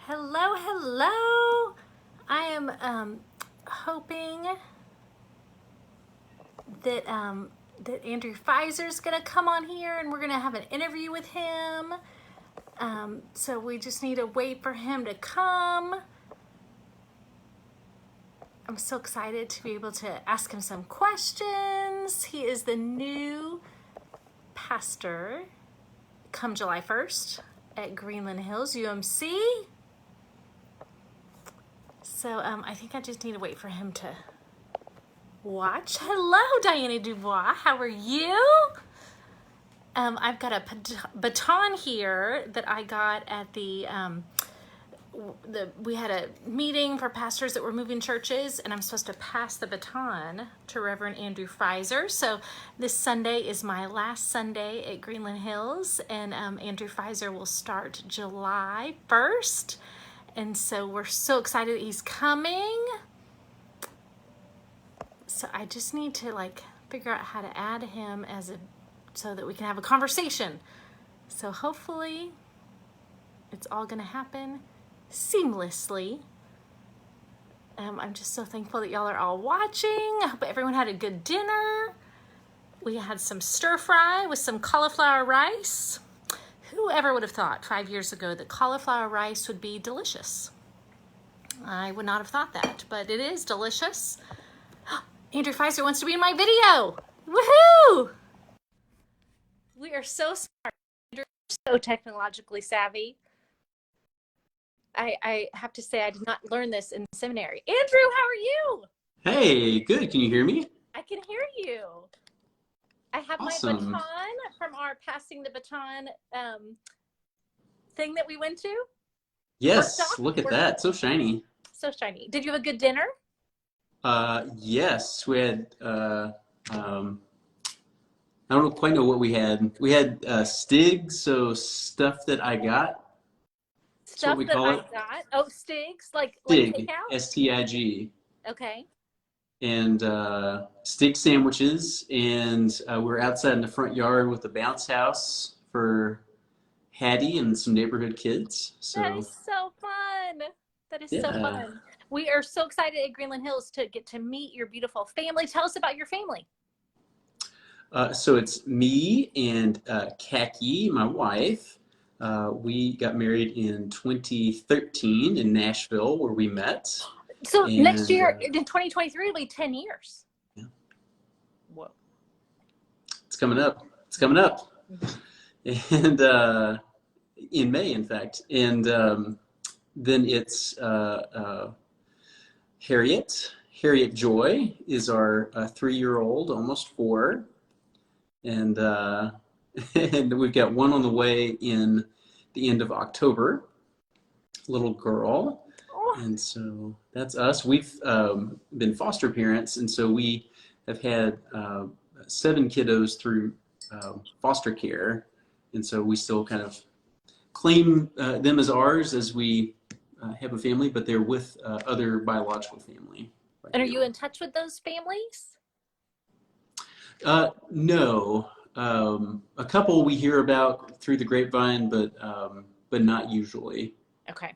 Hello, hello. I am hoping that Andrew Pfizer is going to come on here and we're going to have an interview with him. So we just need to wait for him to come. I'm so excited to be able to ask him some questions. He is the new pastor come July 1st at Greenland Hills UMC. So I think I just need to wait for him to watch. Hello, Diana Dubois. How are you? I've got a baton here that I got at we had a meeting for pastors that were moving churches, and I'm supposed to pass the baton to Reverend Andrew Pfizer. So this Sunday is my last Sunday at Greenland Hills, and Andrew Pfizer will start July 1st. And so we're so excited that he's coming. So I just need to figure out how to add him so that we can have a conversation. So hopefully it's all gonna happen seamlessly. I'm just so thankful that y'all are all watching. I hope everyone had a good dinner. We had some stir fry with some cauliflower rice. Whoever would have thought 5 years ago that cauliflower rice would be delicious? I would not have thought that, but it is delicious. Andrew Pfizer wants to be in my video. Woohoo! We are so smart. Andrew is so technologically savvy. I have to say I did not learn this in seminary. Andrew, how are you? Hey, good. Can you hear me? I can hear you. I have Awesome. my baton from our passing the baton thing that we went to. Yes, look at that. So shiny. So shiny. Did you have a good dinner? Yes, we had I don't quite know what we had. We had Stig, so stuff that I got. That's what Stuff we that call I it. got. Oh, Stigs, like Stig, takeout? S-T-I-G. Okay. And Stig sandwiches, and we were outside in the front yard with the bounce house for Hattie and some neighborhood kids. That So is so fun. That is so yeah. fun. We are so excited at Greenland Hills to get to meet your beautiful family. Tell us about your family. So it's me and Kaki, my wife. We got married in 2013 in Nashville, where we met. So next And year, in 2023, it'll be 10 years. yeah, Whoa. it's coming up. It's coming up. And in May, in fact. And then it's Harriet. Harriet Joy is our 3-year-old, almost 4. And and we've got one on the way in the end of October, little girl. Oh. And so that's us. We've been foster parents, and so we have had 7 kiddos through foster care, and so we still kind of claim them as ours as we have a family, but they're with other biological family. Right And are now. you in touch with those families? No. A couple we hear about through the grapevine, but not usually. Okay.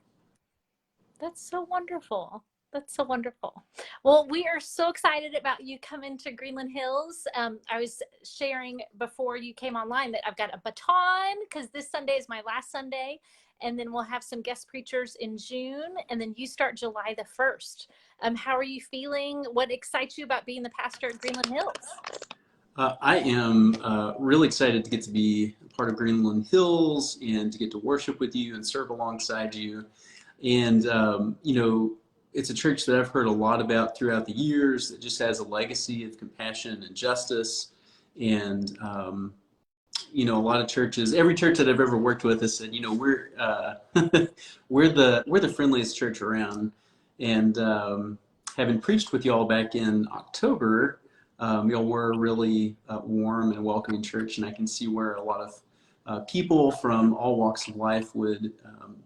That's so wonderful. That's so wonderful. Well, we are so excited about you coming to Greenland Hills. I was sharing before you came online that I've got a baton because this Sunday is my last Sunday. And then we'll have some guest preachers in June. And then you start July the 1st. How are you feeling? What excites you about being the pastor at Greenland Hills? I am really excited to get to be a part of Greenland Hills and to get to worship with you and serve alongside you. And, it's a church that I've heard a lot about throughout the years that just has a legacy of compassion and justice. And, a lot of churches, every church that I've ever worked with has said, we're we're the friendliest church around. And having preached with y'all back in October, y'all were a really warm and welcoming church, and I can see where a lot of people from all walks of life would,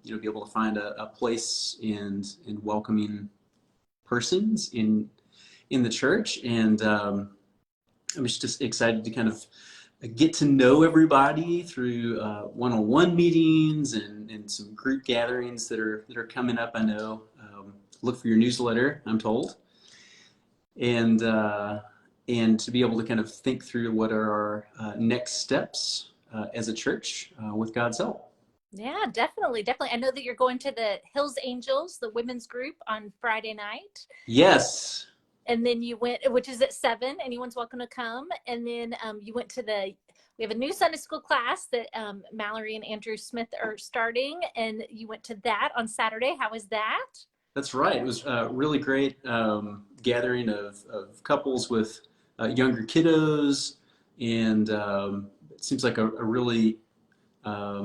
be able to find a place and welcoming persons in the church. And I was just excited to kind of get to know everybody through one-on-one meetings and some group gatherings that are coming up. I know. Look for your newsletter, I'm told, and and to be able to kind of think through what are our next steps as a church with God's help. Yeah, definitely, definitely. I know that you're going to the Hills Angels, the women's group, on Friday night. Yes. And then you went, which is at 7. Anyone's welcome to come. And then you went to we have a new Sunday school class that Mallory and Andrew Smith are starting, and you went to that on Saturday. How was that? That's right. It was a really great gathering of couples with younger kiddos, and it seems like a really a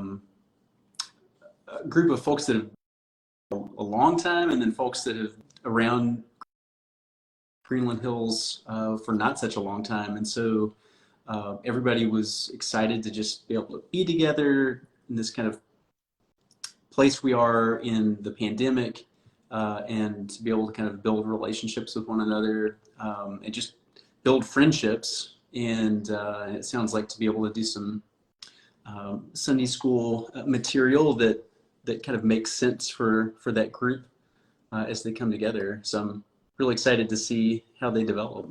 group of folks that have a long time, and then folks that have around Greenland Hills for not such a long time. And so everybody was excited to just be able to be together in this kind of place we are in the pandemic, and to be able to kind of build relationships with one another, and just build friendships. And it sounds like to be able to do some Sunday school material that kind of makes sense for that group as they come together. So I'm really excited to see how they develop.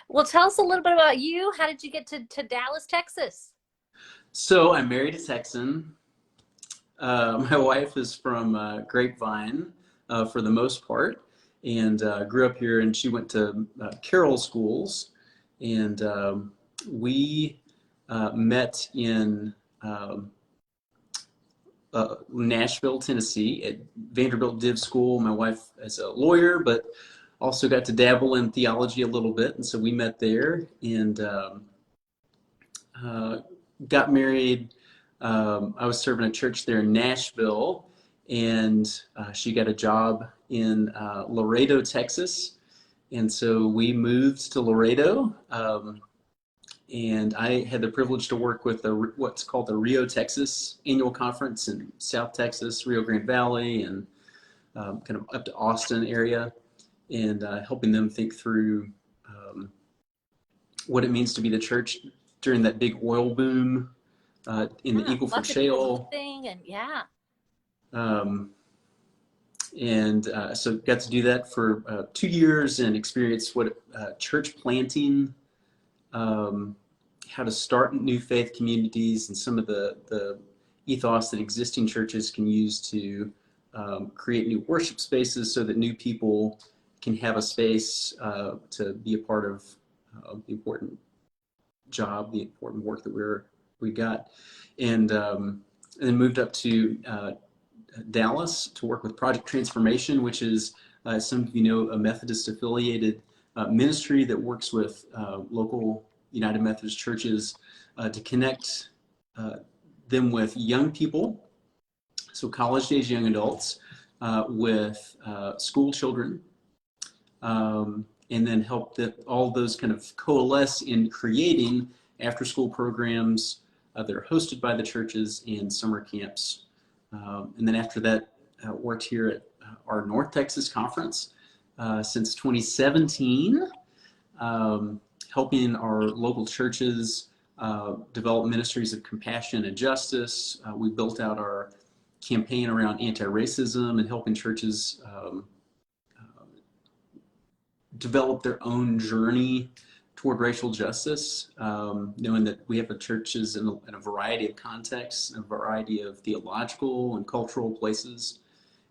Well, tell us a little bit about you. How did you get to Dallas, Texas? So I married a Texan. My wife is from Grapevine for the most part, and grew up here, and she went to Carroll schools, and we met in Nashville, Tennessee at Vanderbilt Div School. My wife is a lawyer, but also got to dabble in theology a little bit, and so we met there, and got married. I was serving a church there in Nashville, and she got a job in Laredo, Texas, and so we moved to Laredo, and I had the privilege to work with what's called the Rio, Texas annual conference in South Texas, Rio Grande Valley, and kind of up to Austin area, and helping them think through what it means to be the church during that big oil boom in the Eagle Ford Shale. And yeah. And so got to do that for 2 years and experience what church planting, how to start new faith communities, and some of the ethos that existing churches can use to create new worship spaces so that new people can have a space to be a part of the important job, the important work that we got, and then moved up to Dallas to work with Project Transformation, which is, as some of you know, a Methodist affiliated ministry that works with local United Methodist churches to connect them with young people, so college-age young adults, with school children, and then help all those kind of coalesce in creating after-school programs that are hosted by the churches and summer camps. And then after that, worked here at our North Texas conference since 2017, helping our local churches develop ministries of compassion and justice. We built out our campaign around anti-racism and helping churches develop their own journey toward racial justice, knowing that we have churches in a variety of contexts, a variety of theological and cultural places,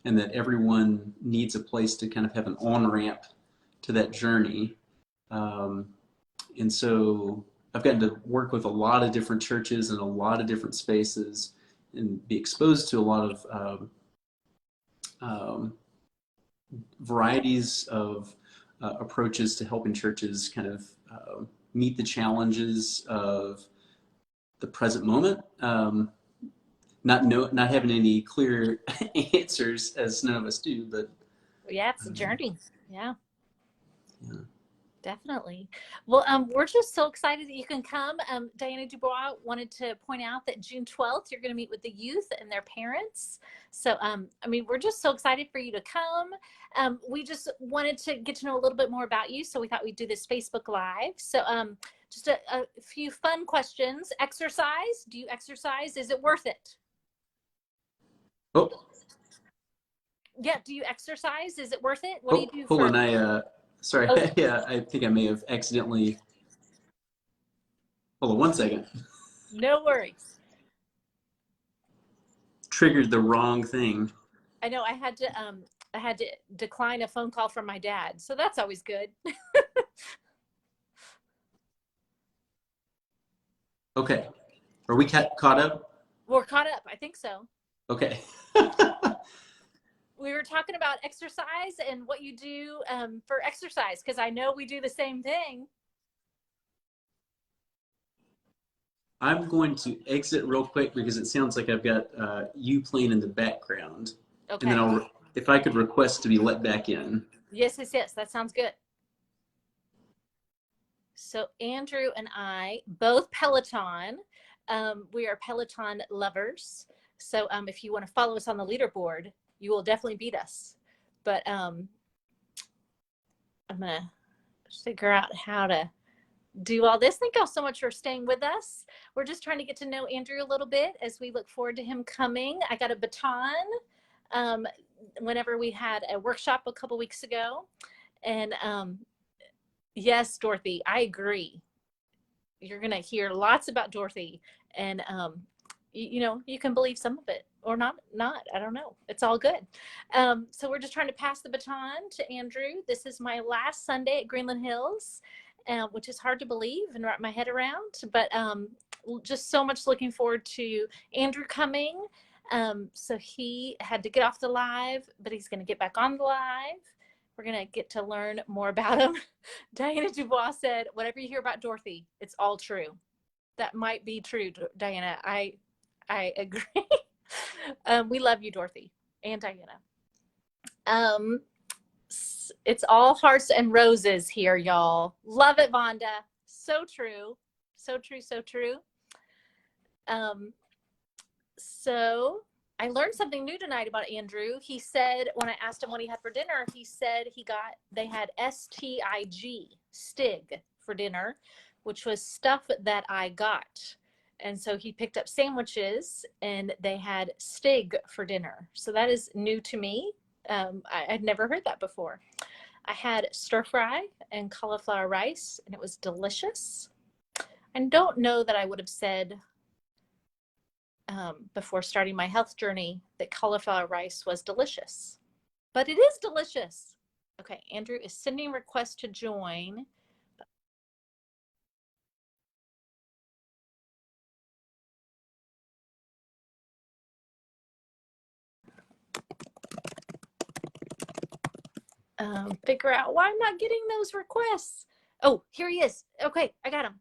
and that everyone needs a place to kind of have an on-ramp to that journey. And so I've gotten to work with a lot of different churches in a lot of different spaces and be exposed to a lot of varieties of approaches to helping churches kind of meet the challenges of the present moment. Not having any clear answers, as none of us do, but yeah, it's a journey. Yeah. Definitely. Well, we're just so excited that you can come. Diana Dubois wanted to point out that June 12th, you're going to meet with the youth and their parents. So, I mean, we're just so excited for you to come. We just wanted to get to know a little bit more about you. So we thought we'd do this Facebook Live. So just a few fun questions. Exercise. Do you exercise? Is it worth it? Oh, Yeah. Do you exercise? Is it worth it? What do you do hold for? on. Sorry. Oh, Yeah, I think I may have accidentally. Hold on one second. no worries. Triggered the wrong thing. I know I had to decline a phone call from my dad, so that's always good. Okay. Are we caught up? We're caught up. I think so. Okay. We were talking about exercise and what you do for exercise, because I know we do the same thing. I'm going to exit real quick because it sounds like I've got you playing in the background. And then Okay. if I could request to be let back in. Yes, yes, yes. That sounds good. So Andrew and I, both Peloton. We are Peloton lovers. So if you want to follow us on the leaderboard, you will definitely beat us. But I'm going to figure out how to do all this. Thank y'all so much for staying with us. We're just trying to get to know Andrew a little bit as we look forward to him coming. I got a baton whenever we had a workshop a couple weeks ago. And yes, Dorothy, I agree. You're going to hear lots about Dorothy. And, you can believe some of it or not. I don't know. It's all good. So we're just trying to pass the baton to Andrew. This is my last Sunday at Greenland Hills, which is hard to believe and wrap my head around. But just so much looking forward to Andrew coming. So he had to get off the live, but he's going to get back on the live. We're going to get to learn more about him. Diana Dubois said, whatever you hear about Dorothy, it's all true. That might be true, Diana. I agree. We love you, Dorothy and Diana. It's all hearts and roses here, y'all. Love it, Vonda. So true. So true, so true. So I learned something new tonight about Andrew. He said, when I asked him what he had for dinner, he said they had STIG for dinner, which was stuff that I got. And so he picked up sandwiches and they had STIG for dinner. So that is new to me. I'd never heard that before. I had stir fry and cauliflower rice, and it was delicious. I don't know that I would have said before starting my health journey that cauliflower rice was delicious, but it is delicious. Okay, Andrew is sending requests to join. Figure out why I'm not getting those requests. Oh, here he is. Okay, I got him.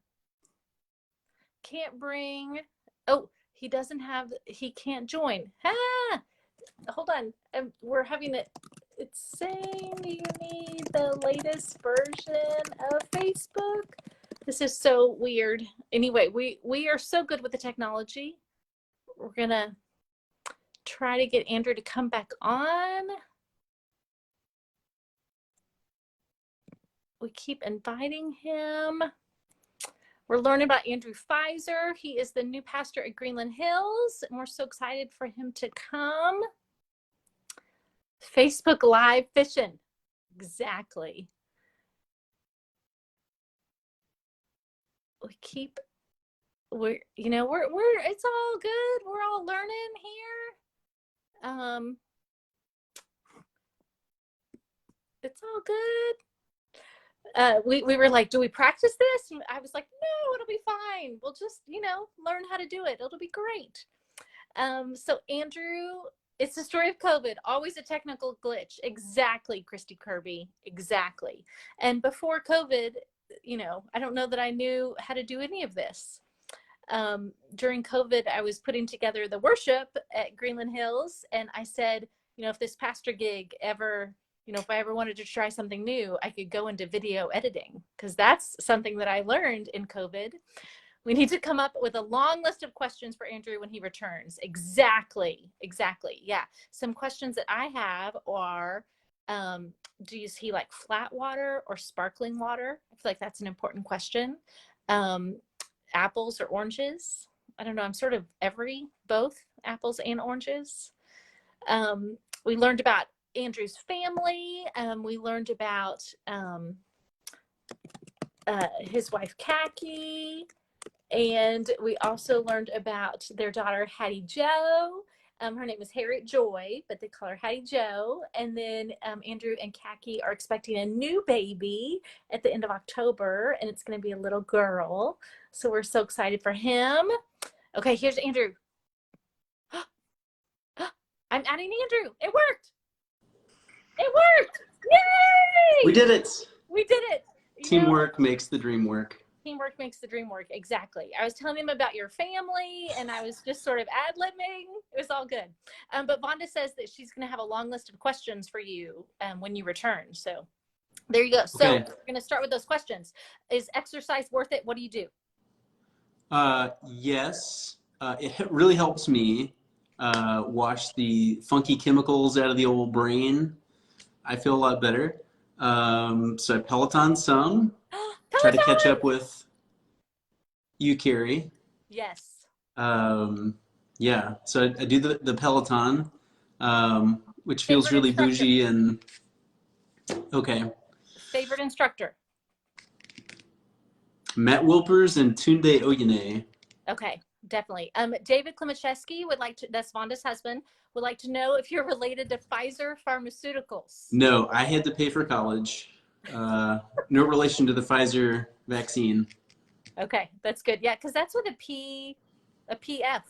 Can't bring. Oh, he can't join. Ah, hold on. We're having it. It's saying you need the latest version of Facebook. This is so weird. Anyway, we are so good with the technology. We're gonna try to get Andrew to come back on. We keep inviting him. We're learning about Andrew Pfizer. He is the new pastor at Greenland Hills, and we're so excited for him to come. Facebook Live fishing. Exactly. We're it's all good. We're all learning here. It's all good. We were like, do we practice this? And I was like, no, it'll be fine. We'll just, learn how to do it. It'll be great. So Andrew, it's the story of COVID, always a technical glitch. Exactly, Christy Kirby. Exactly. And before COVID, I don't know that I knew how to do any of this. During COVID, I was putting together the worship at Greenland Hills, and I said, if this pastor gig ever, if I ever wanted to try something new, I could go into video editing, because that's something that I learned in COVID. We need to come up with a long list of questions for Andrew when he returns. Exactly. Yeah. Some questions that I have are, do you see like flat water or sparkling water? I feel like that's an important question. um, apples or oranges. I don't know. I'm sort of both apples and oranges. We learned about Andrew's family. We learned about his wife, Kaki. And we also learned about their daughter, Hattie Joe. Her name is Harriet Joy, but they call her Hattie Joe. And then Andrew and Kaki are expecting a new baby at the end of October, and it's going to be a little girl. So we're so excited for him. Okay, here's Andrew. I'm adding Andrew. It worked. It worked. Yay! We did it. We did it. Teamwork makes the dream work. Teamwork makes the dream work. Exactly. I was telling him about your family, and I was just sort of ad-libbing. It was all good. But Vonda says that she's going to have a long list of questions for you when you return. So there you go. So Okay. we're going to start with those questions. Is exercise worth it? What do you do? Yes. It really helps me wash the funky chemicals out of the old brain. I feel a lot better. So I Peloton some. Try to catch up with you, Carrie. Yes. Yeah, so I do the Peloton, which feels Favorite really instructor? bougie and okay. Favorite instructor? Matt Wilpers and Tunde Oyene. Okay, definitely. David Klimaszewski would like to, that's Vonda's husband, would like to know if you're related to Pfizer Pharmaceuticals. No, I had to pay for college. No relation to the Pfizer vaccine. Okay, that's good. Yeah, because that's with a PF.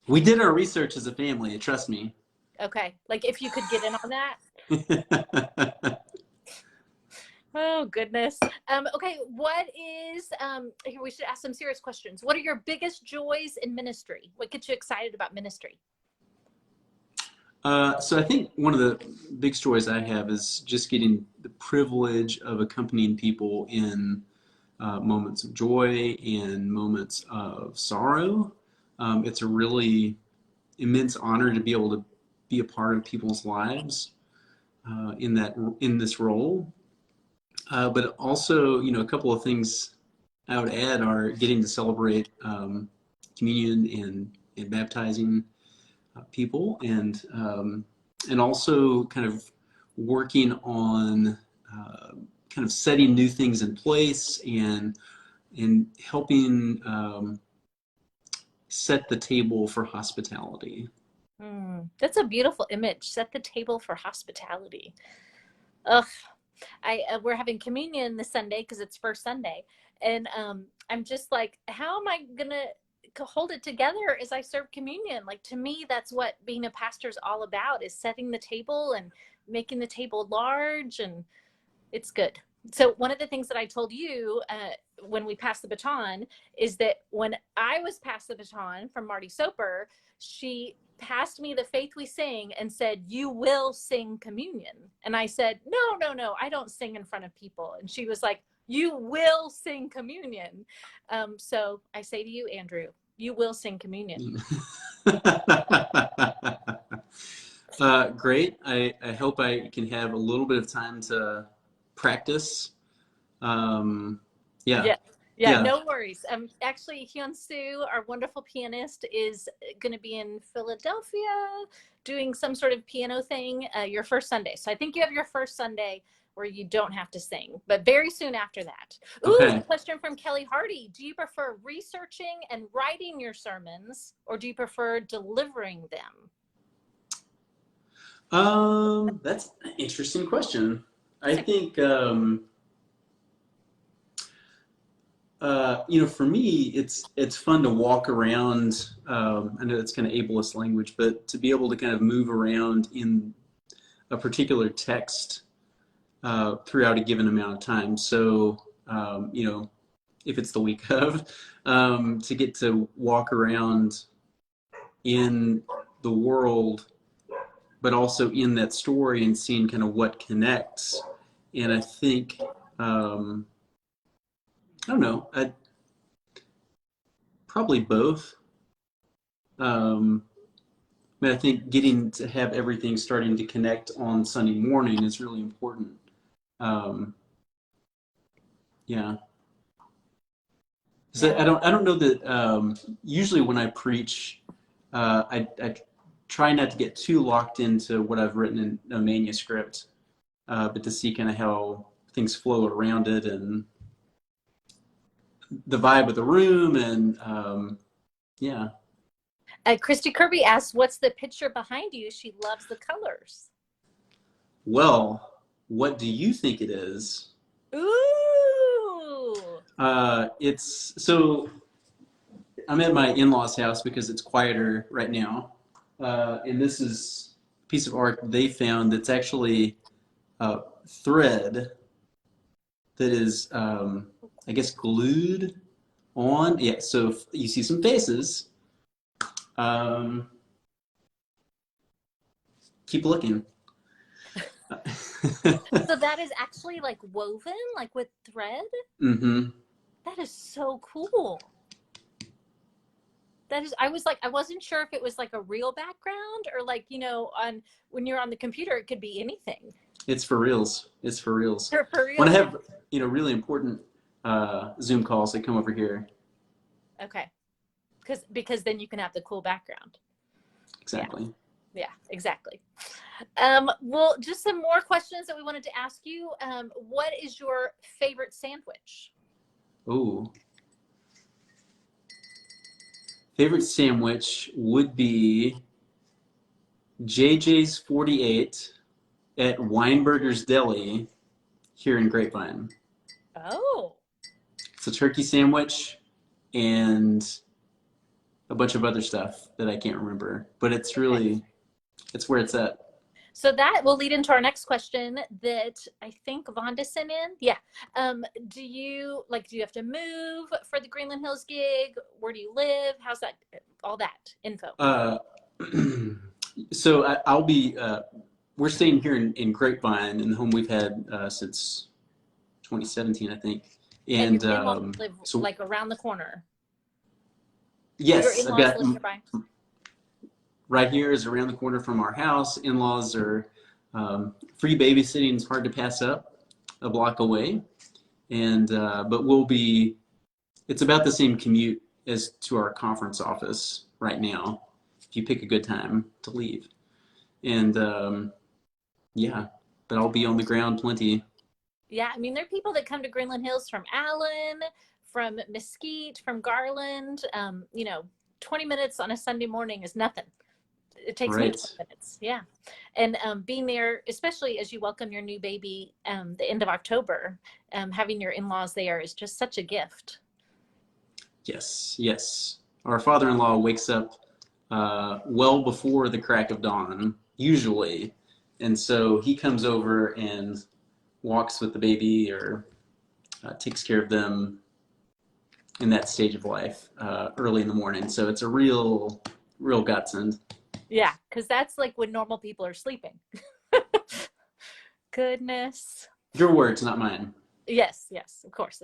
We did our research as a family, trust me. Okay, like if you could get in on that. Oh, goodness. Okay, what is, here we should ask some serious questions. What are your biggest joys in ministry? What gets you excited about ministry? So I think one of the big joys I have is just getting the privilege of accompanying people in moments of joy and moments of sorrow. It's a really immense honor to be able to be a part of people's lives in this role. But also, a couple of things I would add are getting to celebrate communion and baptizing people, and also kind of working on kind of setting new things in place and helping set the table for hospitality. That's a beautiful image. Set the table for hospitality. Ugh. We're having communion this Sunday because it's first Sunday, and I'm just like, how am I gonna hold it together as I serve communion? Like, to me, that's what being a pastor is all about, is setting the table and making the table large, and it's good. So one of the things that I told you when we passed the baton is that when I was passed the baton from Marty Soper, she passed me the Faith We Sing and said, "You will sing communion." And I said, no, I don't sing in front of people. And she was like, "You will sing communion." So I say to you, Andrew, you will sing communion. Great. I hope I can have a little bit of time to practice. Yeah, no worries. Actually, Hyun Soo, our wonderful pianist, is going to be in Philadelphia doing some sort of piano thing your first Sunday. So I think you have your first Sunday where you don't have to sing, but very soon after that. Ooh, okay. Question from Kelly Hardy. Do you prefer researching and writing your sermons, or do you prefer delivering them? That's an interesting question. I think, for me, it's fun to walk around. I know it's kind of ableist language, but to be able to kind of move around in a particular text throughout a given amount of time. So, if it's the week of, to get to walk around in the world, but also in that story and seeing kind of what connects. And I think, I don't know, probably both. But I think getting to have everything starting to connect on Sunday morning is really important. Yeah. So Yeah. I don't know that usually when I preach, I try not to get too locked into what I've written in a manuscript, but to see kind of how things flow around it and the vibe of the room and yeah. Christy Kirby asks, "What's the picture behind you?" She loves the colors. Well, what do you think it is? Ooh. It's so I'm at my in-laws' house because it's quieter right now, and this is a piece of art they found that's actually thread that is, I guess, glued on. Yeah, so you see some faces. Um, keep looking. So that is actually like woven, like with thread. Mm-hmm. That is so cool. That is, I was like, I wasn't sure if it was like a real background or like, on when you're on the computer, it could be anything. It's for reals. It's for reals. For When I real. have, really important Zoom calls, they come over here. Okay. Because then you can have the cool background. Exactly. Yeah, exactly. Well, just some more questions that we wanted to ask you. What is your favorite sandwich? Ooh. Favorite sandwich would be JJ's 48 at Weinberger's Deli here in Grapevine. Oh. It's a turkey sandwich and a bunch of other stuff that I can't remember, but it's really, it's where it's at. So that will lead into our next question that I think Vonda sent in. Yeah. Do you have to move for the Greenland Hills gig? Where do you live? How's that? All that info. So I'll be, we're staying here in Grapevine in the home we've had since 2017, I think. And your in-laws live so like around the corner. yes, Your I've in-laws got live nearby. right here is around the corner from our house. In-laws are free babysitting is hard to pass up a block away. And but it's about the same commute as to our conference office right now if you pick a good time to leave. And yeah, but I'll be on the ground plenty. Yeah, I mean, there are people that come to Greenland Hills from Allen, from Mesquite, from Garland. 20 minutes on a Sunday morning is nothing. It takes me Right. 20 minutes. Yeah. And being there, especially as you welcome your new baby the end of October, having your in-laws there is just such a gift. Yes, yes. Our father-in-law wakes up well before the crack of dawn, usually. And so he comes over and walks with the baby or takes care of them in that stage of life early in the morning. So it's a real godsend. Yeah, because that's like when normal people are sleeping. Goodness. Your words, not mine. Yes, of course.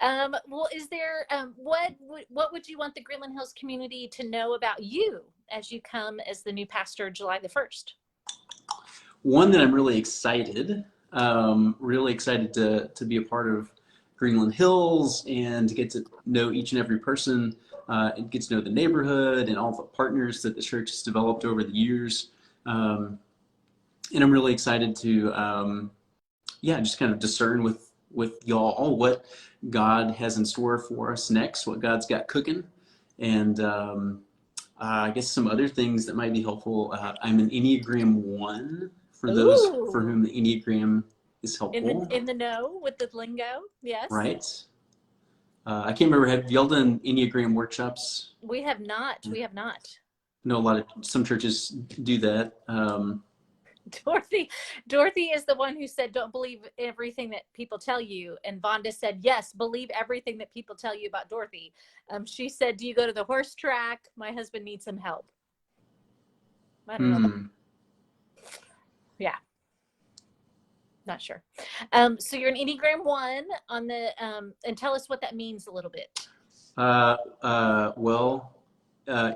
Well, is there what would you want the Greenland Hills community to know about you as you come as the new pastor July the 1st? One that I'm really excited to be a part of Greenland Hills and to get to know each and every person and get to know the neighborhood and all the partners that the church has developed over the years. And I'm really excited to, just kind of discern with y'all what God has in store for us next, what God's got cooking. And I guess some other things that might be helpful. I'm an Enneagram 1 for those for whom the Enneagram is helpful. In the know with the lingo, yes. Right. I can't remember. Have y'all done Enneagram workshops? We have not. I know some churches do that. Dorothy is the one who said, "Don't believe everything that people tell you." And Vonda said, "Yes, believe everything that people tell you about Dorothy." She said, "Do you go to the horse track? My husband needs some help." I don't know. Yeah. Not sure. So you're an Enneagram 1 on the, and tell us what that means a little bit.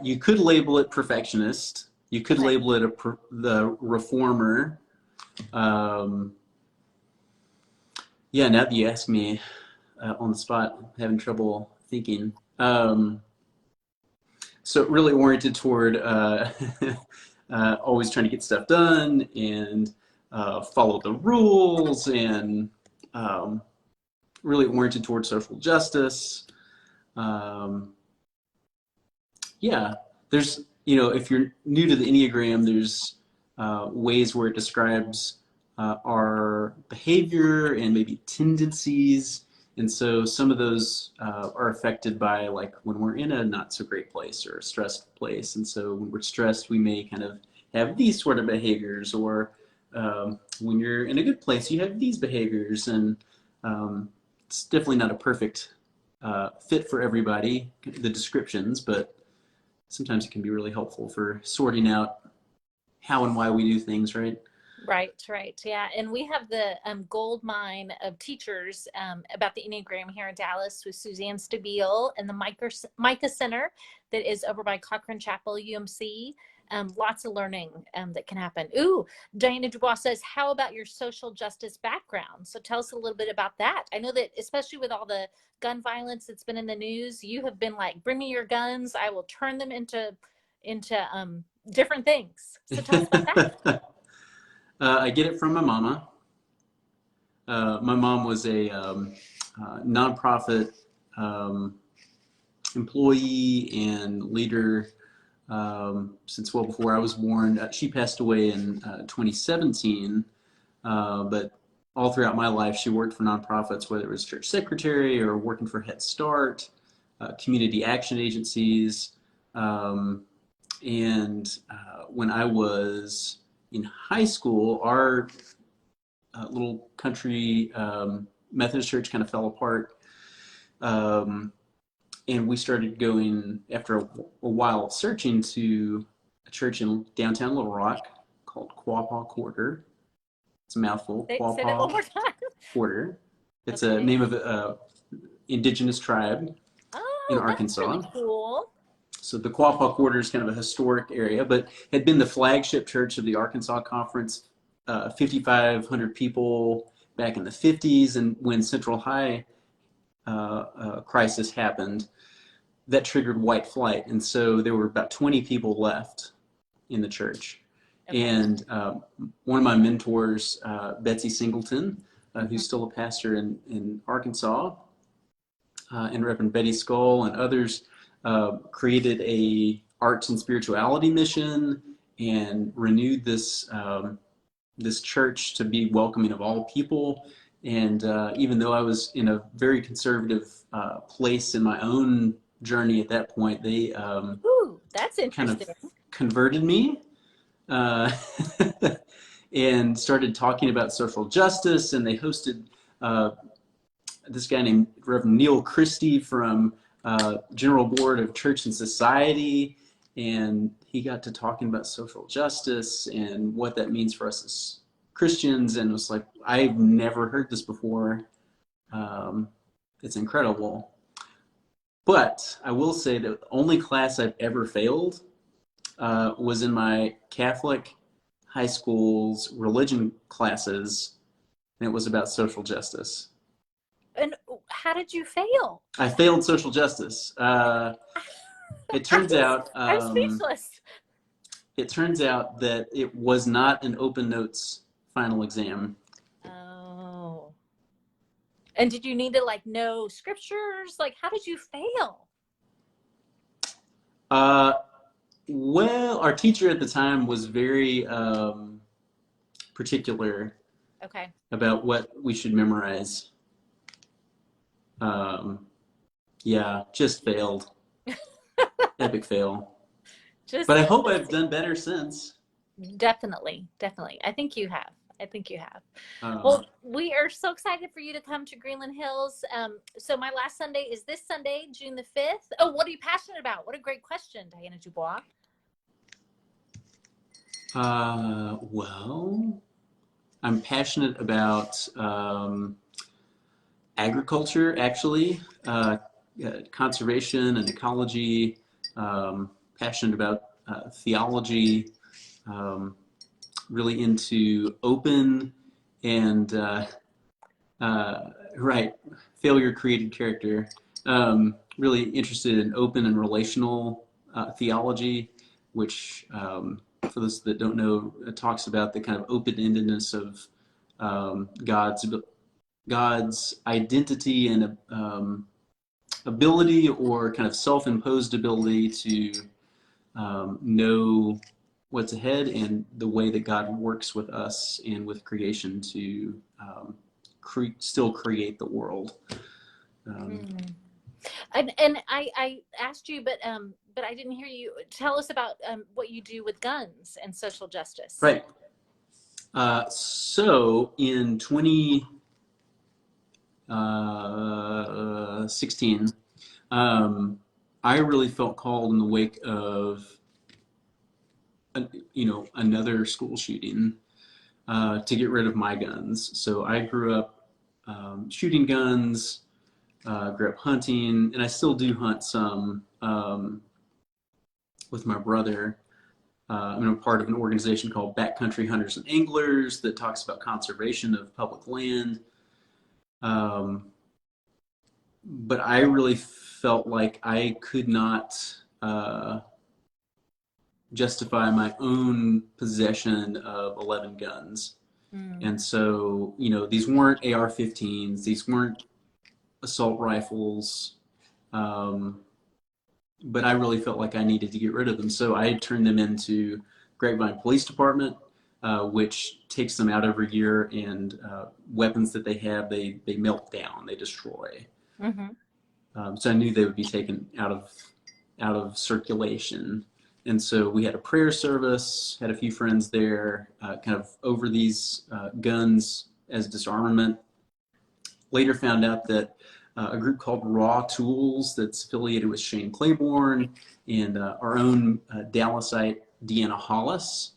You could label it perfectionist. You could label it the reformer. Now that you ask me on the spot, I'm having trouble thinking. So really oriented toward always trying to get stuff done and follow the rules, and really oriented toward social justice. Yeah, there's, if you're new to the Enneagram, there's ways where it describes our behavior and maybe tendencies. And so some of those are affected by, like, when we're in a not so great place or a stressed place. And so when we're stressed, we may kind of have these sort of behaviors, or when you're in a good place, you have these behaviors. And it's definitely not a perfect fit for everybody, the descriptions, but sometimes it can be really helpful for sorting out how and why we do things, right? Right. Yeah. And we have the gold mine of teachers about the Enneagram here in Dallas with Suzanne Stabile and the Micah Center that is over by Cochran Chapel, UMC. Lots of learning that can happen. Ooh, Diana Dubois says, how about your social justice background? So tell us a little bit about that. I know that especially with all the gun violence that's been in the news, you have been like, bring me your guns. I will turn them into different things. So tell us about that. I get it from my mama. My mom was a nonprofit employee and leader since well before I was born. She passed away in 2017, but all throughout my life, she worked for nonprofits, whether it was church secretary or working for Head Start, community action agencies. And when I was in high school, our little country Methodist church kind of fell apart. And we started going, after a while of searching, to a church in downtown Little Rock called Quapaw Quarter. It's a mouthful. Say that one more time. Quarter. It's Okay. a name of an indigenous tribe in Arkansas. That's really cool. So the Quapaw Quarter is kind of a historic area, but had been the flagship church of the Arkansas Conference, 5,500 people back in the 50s. And when Central High crisis happened, that triggered white flight. And so there were about 20 people left in the church. Okay. And one of my mentors, Betsy Singleton, who's still a pastor in Arkansas, and Reverend Betty Skull and others, created a arts and spirituality mission and renewed this this church to be welcoming of all people. And even though I was in a very conservative place in my own journey at that point, they Ooh, that's interesting. kind of converted me and started talking about social justice. And they hosted this guy named Reverend Neil Christie from General Board of Church and Society, and he got to talking about social justice and what that means for us as Christians, and was like, I've never heard this before. It's incredible. But I will say that the only class I've ever failed was in my Catholic high school's religion classes, and it was about social justice. And how did you fail? I failed social justice. It turns out I'm speechless. It turns out that it was not an open notes final exam. Oh. And did you need to like know scriptures? Like, how did you fail? Well, our teacher at the time was very particular Okay. about what we should memorize. Yeah, just failed. Epic fail. But I hope I've done better since. Definitely. I think you have. Well, we are so excited for you to come to Greenland Hills. So my last Sunday is this Sunday, June the 5th. Oh, what are you passionate about? What a great question, Diana Dubois. Well, I'm passionate about agriculture, actually, conservation and ecology, passionate about theology, really into open and, right, failure created character. really interested in open and relational theology, which, for those that don't know, talks about the kind of open-endedness of God's identity and ability, or kind of self-imposed ability to know what's ahead, and the way that God works with us and with creation to still create the world. And I asked you, but I didn't hear you. Tell us about what you do with guns and social justice. Right. So in 2016, I really felt called in the wake of another school shooting to get rid of my guns. So I grew up shooting guns, grew up hunting, and I still do hunt some with my brother. I'm a part of an organization called Backcountry Hunters and Anglers that talks about conservation of public land. But I really felt like I could not justify my own possession of 11 guns. And so, these weren't AR-15s, these weren't assault rifles, but I really felt like I needed to get rid of them. So I turned them into Grapevine Police Department, which takes them out every year, and weapons that they have, they melt down, they destroy. So I knew they would be taken out of circulation. And so we had a prayer service, had a few friends there, kind of over these guns as disarmament. Later found out that a group called Raw Tools, that's affiliated with Shane Claiborne and our own Dallasite Deanna Hollis.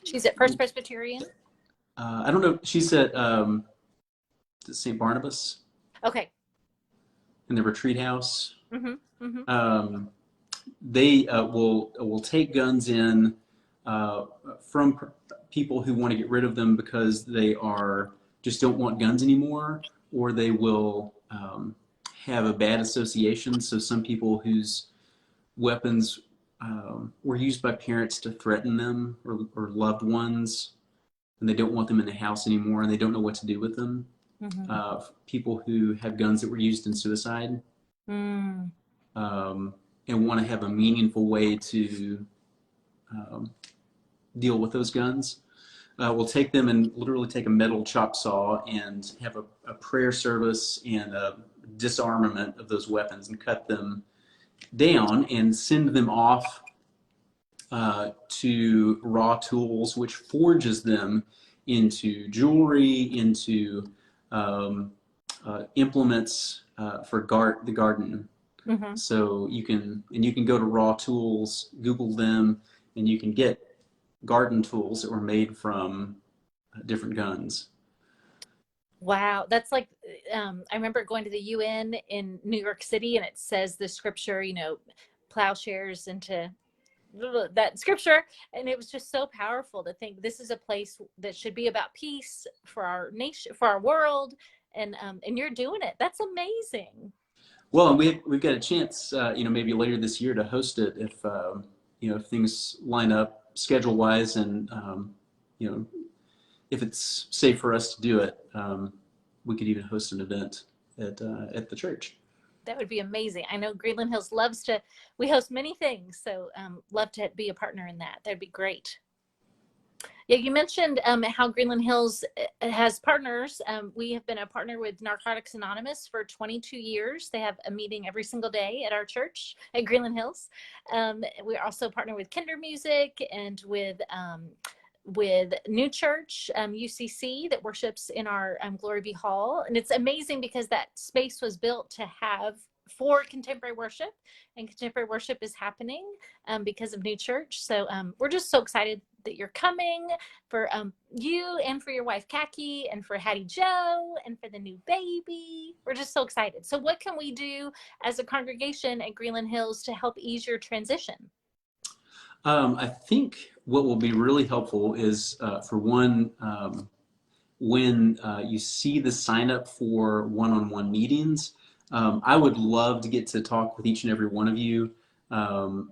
She's at First Presbyterian? I don't know. She's at St. Barnabas. Okay. In the retreat house. They will take guns in from people who want to get rid of them because they just don't want guns anymore, or they will have a bad association. So some people whose weapons were used by parents to threaten them or loved ones, and they don't want them in the house anymore, and they don't know what to do with them. People who have guns that were used in suicide, and want to have a meaningful way to deal with those guns. We'll take them and literally take a metal chop saw and have a prayer service and a disarmament of those weapons, and cut them down and send them off to Raw Tools, which forges them into jewelry, into implements for the garden. So you can go to Raw Tools, Google them, and you can get garden tools that were made from different guns. Wow, that's like I remember going to the UN in New York City, and it says the scripture, plowshares into that scripture, and it was just so powerful to think this is a place that should be about peace for our nation, for our world, and you're doing it. That's amazing. Well, and we've got a chance, maybe later this year to host it if things line up schedule wise, and if it's safe for us to do it, we could even host an event at the church. That would be amazing. I know Greenland Hills we host many things, so love to be a partner in that. That'd be great. Yeah, you mentioned how Greenland Hills has partners. We have been a partner with Narcotics Anonymous for 22 years. They have a meeting every single day at our church at Greenland Hills. We also partner with Kinder Music and with New Church, UCC, that worships in our Glory Be Hall. And it's amazing because that space was built to have for contemporary worship, and contemporary worship is happening because of New Church. So we're just so excited that you're coming, for you and for your wife Kaki, and for Hattie Joe, and for the new baby. We're just so excited. So what can we do as a congregation at Greenland Hills to help ease your transition? I think what will be really helpful is, for one, when you see the sign up for one-on-one meetings, I would love to get to talk with each and every one of you. Um,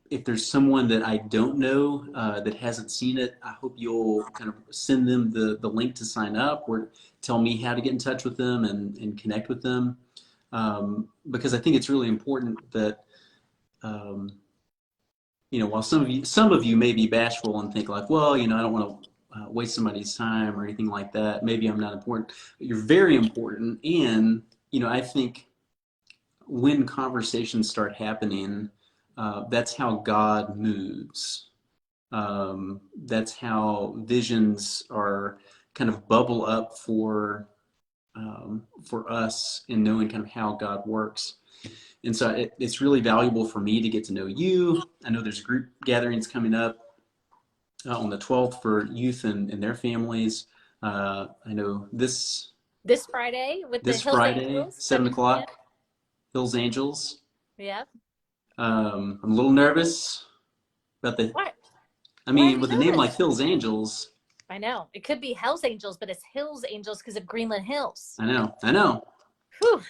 if there's someone that I don't know that hasn't seen it, I hope you'll kind of send them the link to sign up or tell me how to get in touch with them and connect with them. Because I think it's really important that, um, while some of you may be bashful and think like, well, I don't want to waste somebody's time or anything like that. Maybe I'm not important. But you're very important. And, I think when conversations start happening, that's how God moves. That's how visions are kind of bubble up for us in knowing kind of how God works. And so it's really valuable for me to get to know you. I know there's group gatherings coming up on the 12th for youth and their families. I know this Friday with the this Hills Friday, Angels, 7 7 p.m. o'clock, Hills Angels. Yeah. I'm a little nervous about Why? I Why are mean, you with a name like nervous? Hills Angels, I know it could be Hells Angels, but it's Hills Angels because of Greenland Hills. I know, Whew.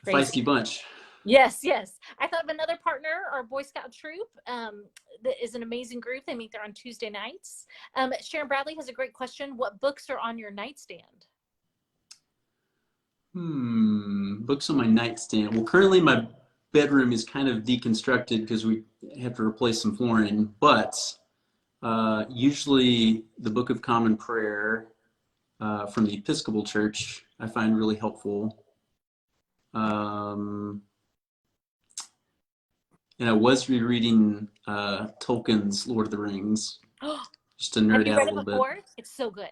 feisty Crazy. bunch. Yes, yes. I thought of another partner, our Boy Scout troop, that is an amazing group. They meet there on Tuesday nights. Sharon Bradley has a great question. What books are on your nightstand? Books on my nightstand. Well, currently my bedroom is kind of deconstructed because we have to replace some flooring, but usually the Book of Common Prayer from the Episcopal Church I find really helpful. And I was rereading Tolkien's Lord of the Rings, just to Have nerd you out a read it little before? bit. It's so good.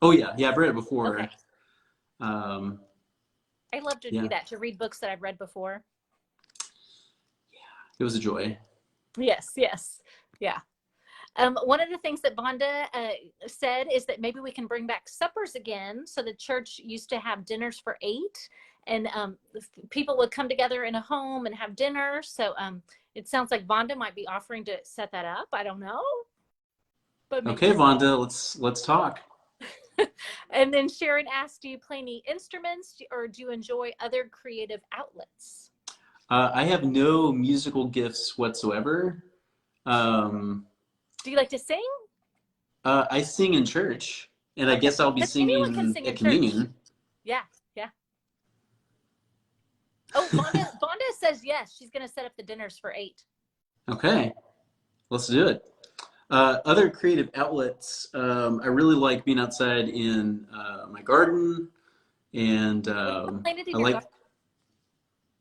Oh yeah, I've read it before. Okay. Um, I love to yeah, do that, to read books that I've read before. it was a joy. Yes, yes. Yeah. One of the things that Vonda said is that maybe we can bring back suppers again. So the church used to have dinners for 8, and people would come together in a home and have dinner. So it sounds like Vonda might be offering to set that up. I don't know, but maybe. Okay, Vonda, let's talk. And then Sharon asked, do you play any instruments or do you enjoy other creative outlets? I have no musical gifts whatsoever. Do you like to sing? I sing in church, and I Okay. guess I'll be Anyone can singing sing at in church. communion. Yeah, yeah. Oh, Vonda says yes. She's going to set up the dinners for 8. Okay, let's do it. Other creative outlets, I really like being outside in my garden, and Planted in I your like. garden?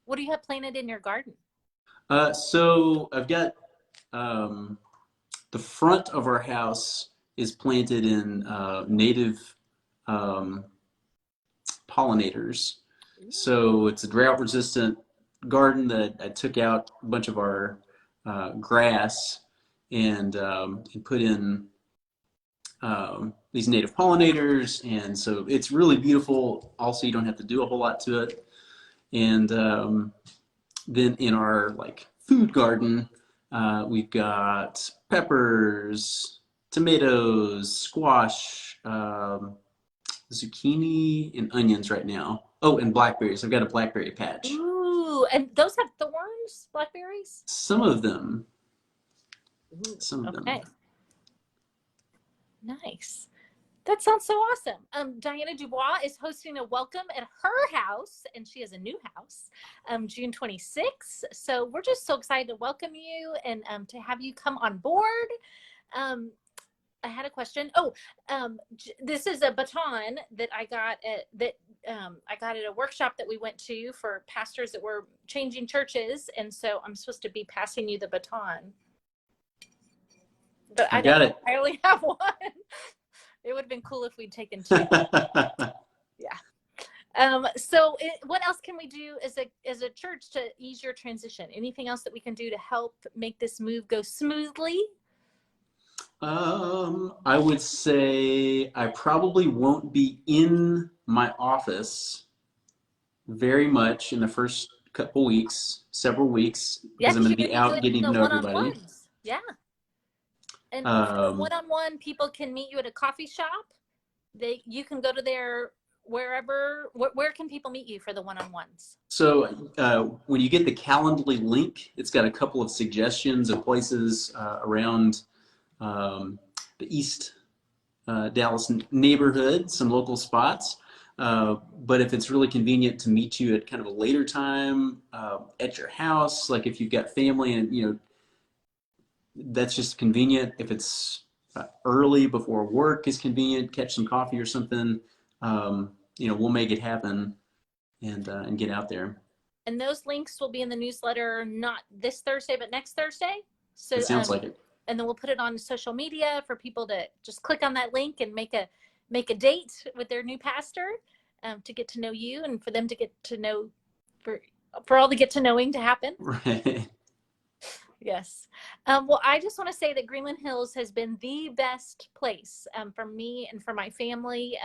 What do you have planted in your garden? So I've got the front of our house is planted in native pollinators. So it's a drought-resistant garden that I took out a bunch of our grass and put in these native pollinators, and so it's really beautiful. Also, you don't have to do a whole lot to it. And then in our food garden, we've got peppers, tomatoes, squash, zucchini, and onions right now. Oh, and blackberries. I've got a blackberry patch. Ooh, and those have thorns, blackberries? Some of them. Ooh, Some of okay. them. Nice. That sounds so awesome. Diana Dubois is hosting a welcome at her house, and she has a new house, June 26th. So we're just so excited to welcome you and to have you come on board. I had a question. This is a baton that I got at a workshop that we went to for pastors that were changing churches, and so I'm supposed to be passing you the baton. But I got it. I only have one. It would have been cool if we'd taken 2. Yeah. What else can we do as a church to ease your transition? Anything else that we can do to help make this move go smoothly? I would say I probably won't be in my office very much in the first several weeks, because I'm going to be out getting to know everybody. Yeah. And for the one-on-one, people can meet you at a coffee shop. You can go to their wherever, where can people meet you for the one-on-ones? So when you get the Calendly link, it's got a couple of suggestions of places around the East Dallas neighborhood, some local spots. But if it's really convenient to meet you at kind of a later time at your house, like if you've got family and, you know, that's just convenient. If it's early before work is convenient, catch some coffee or something, you know, we'll make it happen and get out there. And those links will be in the newsletter, not this Thursday, but next Thursday. So It sounds like it. and then we'll put it on social media for people to just click on that link and make a date with their new pastor to get to know you, and for them to get to know, for all the get to knowing to happen. Right. Yes. Well, I just want to say that Greenland Hills has been the best place for me and for my family.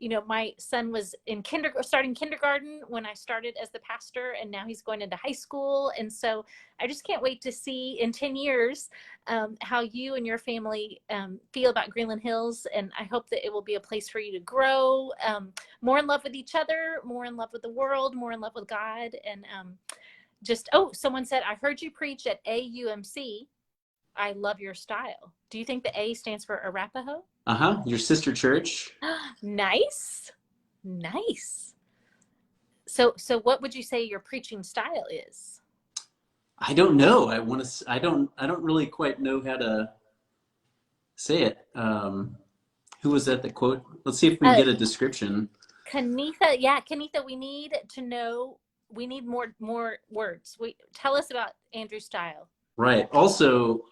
You know, my son was in starting kindergarten when I started as the pastor, and now he's going into high school. And so I just can't wait to see in 10 years how you and your family feel about Greenland Hills. And I hope that it will be a place for you to grow more in love with each other, more in love with the world, more in love with God. And someone said, I heard you preach at AUMC. I love your style. Do you think the A stands for Arapaho? Uh-huh. Your sister church. Nice. So what would you say your preaching style is? I don't know. I don't really quite know how to say it. Who was that quote? Let's see if we can get a description. Kanitha, we need to know, we need more words. Tell us about Andrew's style. Right. Also,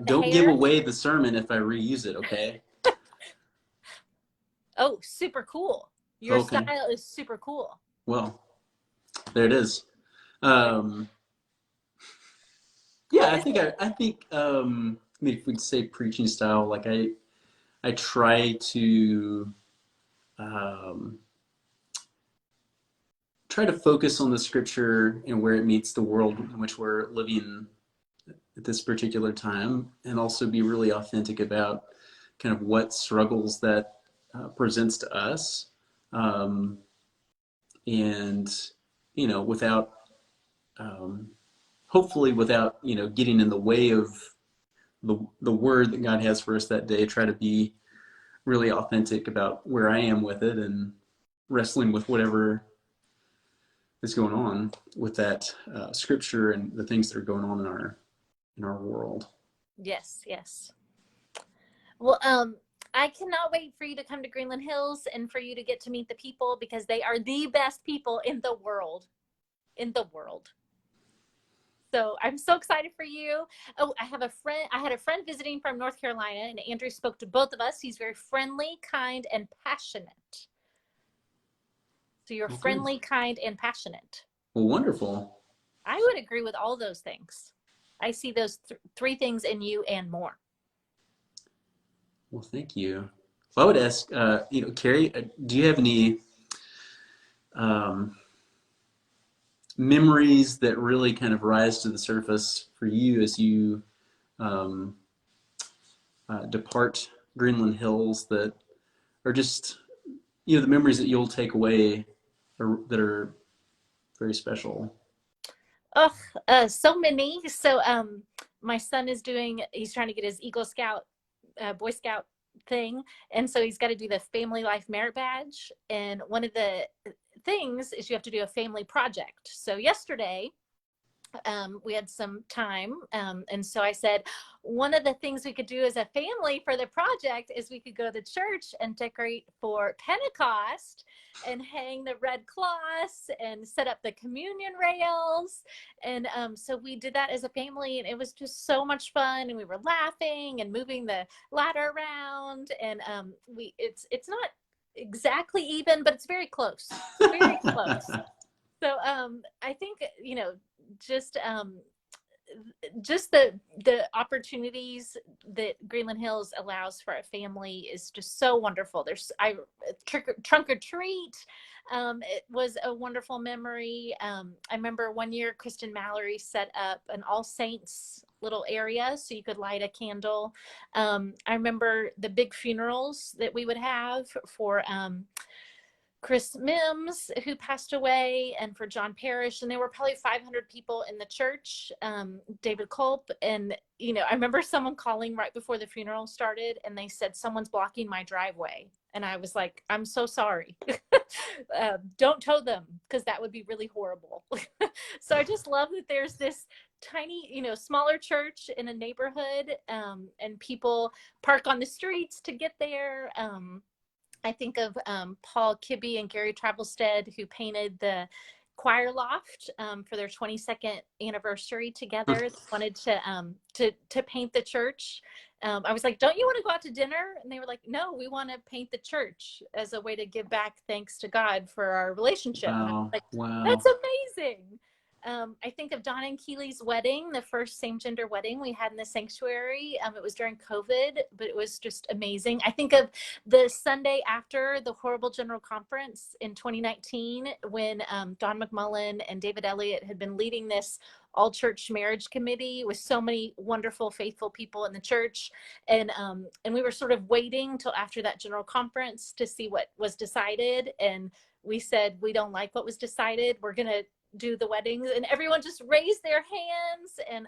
don't give hair? away the sermon if I reuse it, okay? Oh, super cool. Your Okay. style is super cool. Well, there it is. Yeah, I think I mean, if we'd say preaching style, like I try to focus on the scripture and where it meets the world in which we're living at this particular time, and also be really authentic about kind of what struggles that presents to us, and you know, without hopefully without, you know, getting in the way of the word that God has for us that day. Try to be really authentic about where I am with it and wrestling with whatever is going on with that scripture and the things that are going on in our world. Yes. Well, I cannot wait for you to come to Greenland Hills and for you to get to meet the people, because they are the best people in the world. So I'm so excited for you. Oh, I had a friend visiting from North Carolina, and Andrew spoke to both of us. He's very friendly, kind, and passionate. So you're Okay. friendly, kind, and passionate. Well, wonderful. I would agree with all those things. I see those three things in you and more. Well, thank you. Well, I would ask, you know, Carrie, do you have any memories that really kind of rise to the surface for you as you depart Greenland Hills, that are just, you know, the memories that you'll take away that are very special? Oh, so many. So my son he's trying to get his Eagle Scout, Boy Scout thing. And so he's got to do the Family Life Merit Badge. And one of the things is you have to do a family project. So yesterday, we had some time. And so I said, one of the things we could do as a family for the project is we could go to the church and decorate for Pentecost and hang the red cloths and set up the communion rails. And so we did that as a family, and it was just so much fun. And we were laughing and moving the ladder around. And it's not exactly even, but it's very close. Very close. So I think, you know, just the opportunities that Greenland Hills allows for a family is just so wonderful. There's trunk or treat. It was a wonderful memory. I remember one year Kristen Mallory set up an All Saints little area so you could light a candle. I remember the big funerals that we would have for Chris Mims, who passed away, and for John Parrish. And there were probably 500 people in the church, David Culp. And, you know, I remember someone calling right before the funeral started, and they said, someone's blocking my driveway. And I was like, I'm so sorry. Don't tow them, because that would be really horrible. So I just love that there's this tiny, you know, smaller church in a neighborhood, and people park on the streets to get there. I think of Paul Kibbe and Gary Travelstead, who painted the choir loft for their 22nd anniversary together. They wanted to paint the church. I was like, don't you want to go out to dinner? And they were like, no, we want to paint the church as a way to give back thanks to God for our relationship. Wow. Like, Wow. that's amazing. I think of Don and Keely's wedding, the first same-gender wedding we had in the sanctuary. It was during COVID, but it was just amazing. I think of the Sunday after the horrible General Conference in 2019, when Don McMullen and David Elliott had been leading this all-church marriage committee with so many wonderful, faithful people in the church. And we were sort of waiting till after that General Conference to see what was decided. And we said, we don't like what was decided. We're going to do the weddings, and everyone just raised their hands, and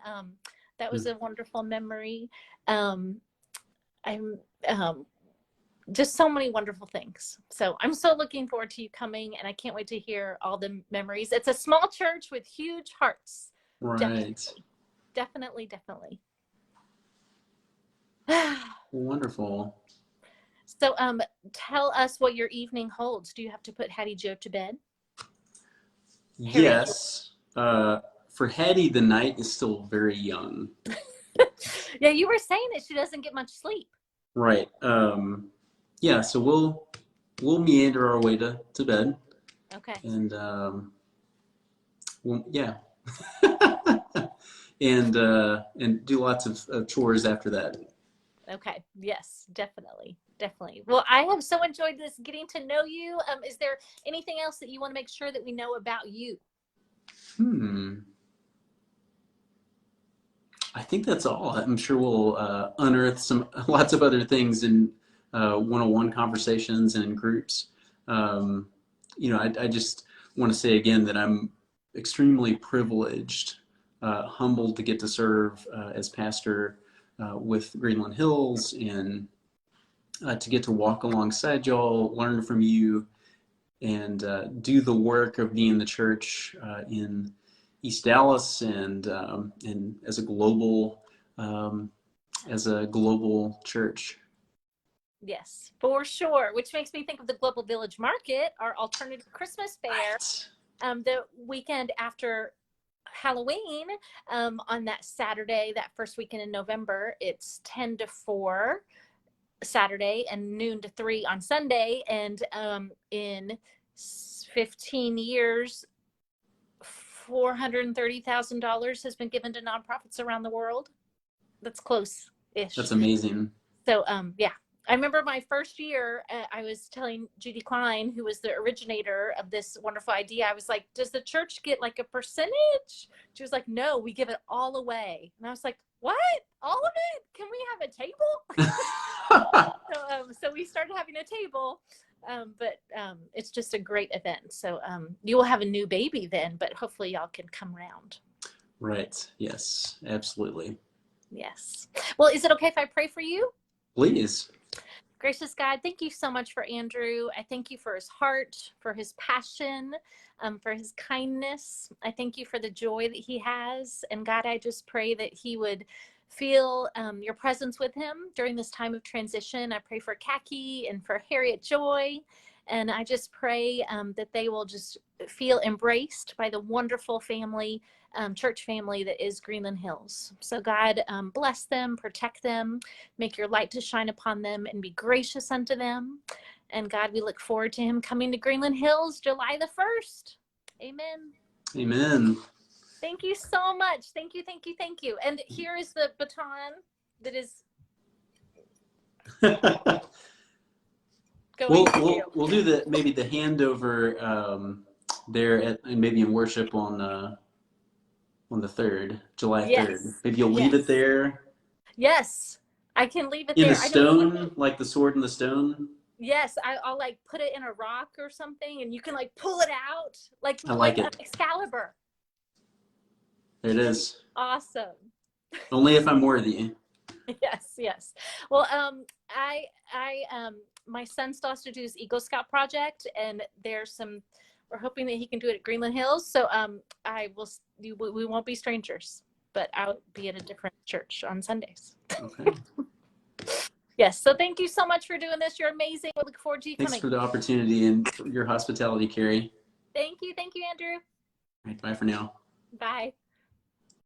that was a wonderful memory. I'm just so many wonderful things. So I'm so looking forward to you coming, and I can't wait to hear all the memories. It's a small church with huge hearts. Right. Definitely. Wonderful. So tell us what your evening holds. Do you have to put Hattie Joe to bed? Yes. For Hattie, the night is still very young. Yeah, you were saying that she doesn't get much sleep. Right. Yeah, so we'll meander our way to bed. Okay. And yeah. and do lots of chores after that. Okay. Yes, definitely. Well, I have so enjoyed this, getting to know you. Is there anything else that you want to make sure that we know about you? I think that's all. I'm sure we'll unearth lots of other things in one-on-one conversations and in groups. You know, I just want to say again that I'm extremely privileged, humbled to get to serve as pastor with Greenland Hills, and to get to walk alongside y'all, learn from you, and do the work of being the church in East Dallas, and as a global church. Yes, for sure. Which makes me think of the Global Village Market, our alternative Christmas fair, Right. the weekend after Halloween, on that Saturday, that first weekend in November. It's 10 to 4 Saturday and noon to 3 on Sunday. And in 15 years, $430,000 has been given to nonprofits around the world. That's close-ish. That's amazing. So, yeah. I remember my first year, I was telling Judy Klein, who was the originator of this wonderful idea, I was like, does the church get like a percentage? She was like, no, we give it all away. And I was like, what? All of it? Can we have a table? So we started having a table, but it's just a great event. So you will have a new baby then, but hopefully y'all can come around. Right. Yes, absolutely. Yes. Well, is it okay if I pray for you? Please. Gracious God, thank you so much for Andrew. I thank you for his heart, for his passion, for his kindness. I thank you for the joy that he has. And God, I just pray that he would feel your presence with him during this time of transition. I pray for Kaki and for Harriet Joy. And I just pray that they will just feel embraced by the wonderful family, church family that is Greenland Hills. So God, bless them, protect them, make your light to shine upon them, and be gracious unto them. And God, we look forward to him coming to Greenland Hills July the 1st. Amen. Amen. Thank you so much. Thank you. And here is the baton that is going to you. We'll do maybe the handover there and maybe in worship on the 3rd, July 3rd. Maybe you'll leave it there. Yes, I can leave it in there. the stone, like the sword in the stone. Yes, I'll like put it in a rock or something, and you can like pull it out, like I like it. Excalibur. There it is. Awesome. Only if I'm worthy. Yes, yes. Well, my son still has to do his Eagle Scout project, and we're hoping that he can do it at Greenland Hills. So, we won't be strangers, but I'll be at a different church on Sundays. Okay. Yes. So thank you so much for doing this. You're amazing. We look forward to you Thanks coming. for the opportunity and for your hospitality, Carrie. Thank you. Thank you, Andrew. All right, bye for now. Bye.